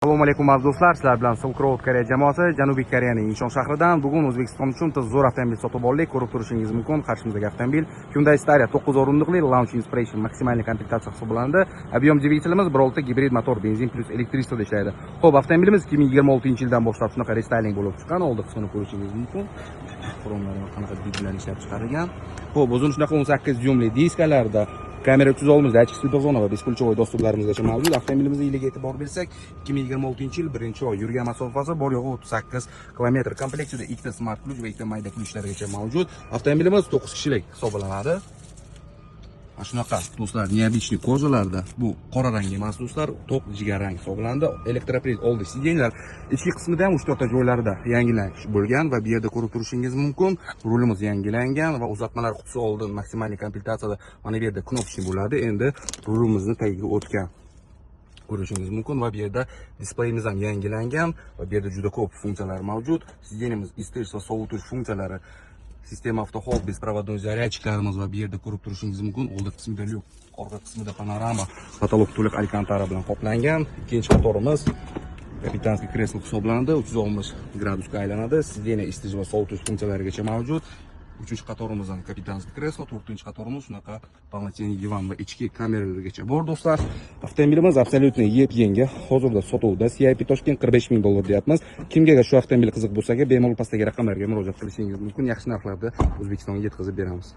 Assalomu alaykum aziz do'stlar, sizlar bilan Silk Road Koreya jamoasi Janubiy Koreyaning Incheon shahridan bugun O'zbekiston uchun zo'r avtomobil sotib oldik. Ko'rib turishingiz mumkin, qarshimizdagi avtomobil Hyundai Staria 9 o'rindiqli Launch Inspiration maksimal komplektatsiya hisoblanadi. Ob'yom dvigatelimiz 1.6 gibrid motor, benzin plus elektrичествоda ishlaydi. Xo'p, avtomobilimiz 2026-yildan boshlab shunaqa restyling bo'lib chiqqan. Old qismini ko'rishingiz mumkin. Xromlar va qanaqa bitlar ishlab chiqarilgan. Xo'p, o'zini shunaqa 18 dyumli diskalarda kamera 360 dachik svetozona va bespulchovoy dasturlarimizgacha mavjud. Avtomobilimizni yiliga e'tibor bersak, 2026-yil 1-oy yurgan masofasi bor yo'g'i 38 kilometr. Komplektida ikkita smart ключ va ikkita mayda ключlargacha mavjud. Avtomobilimiz 9 kishilik hisoblanadi. Mana shunaqa do'stlar, neobычный ko'rjalarda. Bu qora rang emas do'stlar, to'q jigarrang hisoblanadi. Elektropriz oldi sidеньlar. Ichki qismida ham 3-4 ta joylarda yangilanish bo'lgan va bu yerda ko'rib turishingiz mumkin. Rulimiz yangilangan va uzatmalar qutisi oldin maksimal komplektatsiyada mana bu yerda knopочный bo'ladi. Endi rulimizni tagiga o'tgan ko'rishingiz mumkin va bu yerda displeyimiz ham yangilangan va bu yerda juda ko'p funksiyalar mavjud. Sidеньimiz isitish va sovutish funksiyalari, sistema avtohol, besprovодной zaryadchiklarimiz va bu yerda ko'rib turishingiz mumkin. Old qismida lyuk, orqa qismida panorama, patolog to'liq alkantara bilan qoplangan. Ikkinchi motorimiz kapitanskiy kreslo hisoblanadi, 360 gradusga aylanadi. Sideniya isitish va sovutish funksiyalarigacha mavjud. 3-qatorimiz ham kapitanskiy kreslo, 4-qatorimiz shunaqa полноценный divan va ichki kameralargacha bor do'stlar. Avtomobilimiz absolyutni yep-yangi, hozirda sotuvda. CIP Toshkent $45,000 deyapmiz. Kimga shu avtomobil qiziq bo'lsa, bemalol pastdagi raqamlarga murojaat qilishingiz mumkin. Yaxshi narxlarda O'zbekistonga yetkazib beramiz.